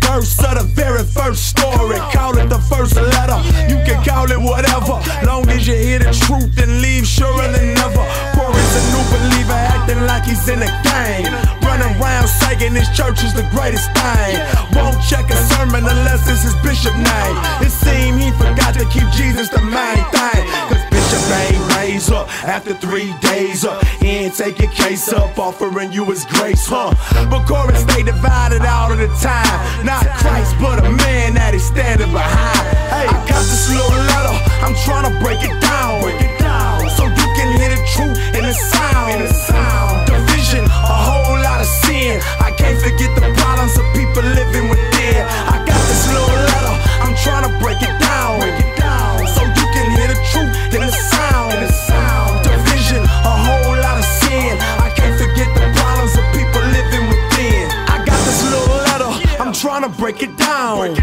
verse of the very first story. Call it the first letter, you can call it whatever, long as you hear the truth and leave surer than never. Corey's a new believer acting like he's in a game, running around saying his church is the greatest thing. Won't check a sermon unless it's his bishop name. It seemed he forgot to keep Jesus the main thing, cause Bishop ain't raised up after 3 days up. He ain't taking case up, offering you his grace, But Corey stay divided all of the time. Not Christ, but a man that he's standing behind. Hey, I got this little letter, I'm trying to break it down, so you can hear the truth in the sound. Division, a whole lot of sin. I can't forget the problems of people living within. I got this little letter, I'm trying to break it down, so you can hear the truth in the sound. Division, a whole lot of sin. I can't forget the problems of people living within. I got this little letter, I'm trying to break it down.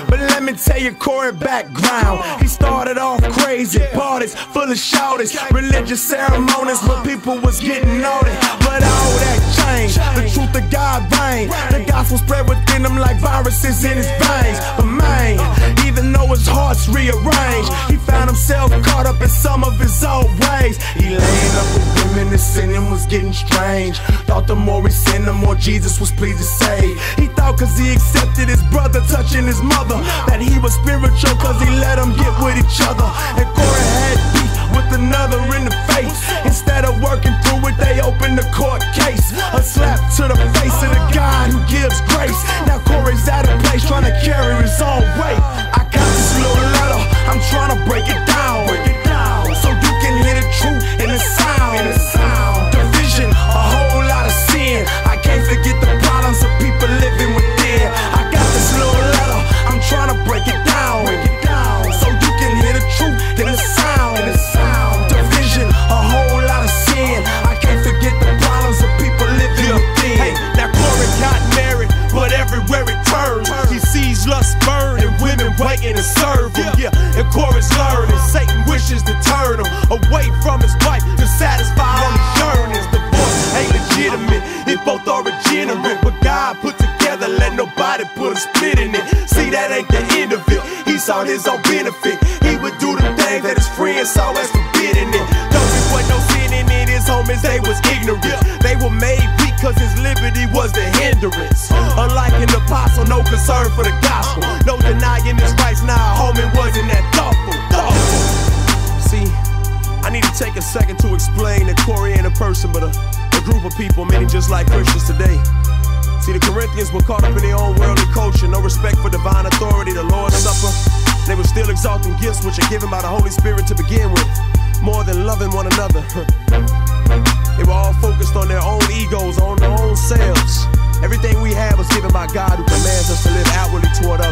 But let me tell you Corey background. He started off crazy, parties full of shouters, religious ceremonies where people was getting naughty. But all that changed, the truth of God reigned. The gospel spread within him like viruses in his veins. But man, even though his heart's rearranged, he found himself caught up in some of his old ways. He laying up with women, his sinning was getting strange. Thought the more he sinned, the more Jesus was pleased to save. He thought cause he accepted his brother touching his mother, that he was spiritual cause he let them get with each other. And Corey had beef with another in the face. Instead of working through it, they opened the court case. A slap to the face of the God who gives grace. Now Corey's out of place trying to carry his own weight. I got this little letter, I'm trying to break it down, so you can hear the truth in the sound. Division, a whole lot of sin. I can't forget the problems of people living within. I got this little letter, I'm trying to break it down, so you can hear the truth in the sound. Division, a whole lot of sin. I can't forget the problems of people living within. Hey, now Corey got married, but everywhere he turns, he sees lust burn and women waiting to serve him. Yeah, and Corey's learning Satan wishes to turn him away from his wife to satisfy all his yearnings. Divorce ain't legitimate if both are regenerate. What God put together, let nobody put a split in it. See, that ain't the end of it. He saw his own benefit. He would do the things that his friends saw as forbidden it. Though there was no sin in it, his homies, they was ignorant. They were made weak cause his liberty was the hindrance. Unlike an apostle, no concern for the gospel, no denying his rights. Nah, homie wasn't that thoughtful. See, I need to take a second to explain that Corey ain't a person but a group of people, many just like Christians today. See, the Corinthians were caught up in their own worldly culture, no respect for divine authority, the Lord's Supper. They were still exalting gifts which are given by the Holy Spirit to begin with, more than loving one another. They were all focused on their own egos, on their own selves. Everything we have was given by God who commands us to live outwardly toward others.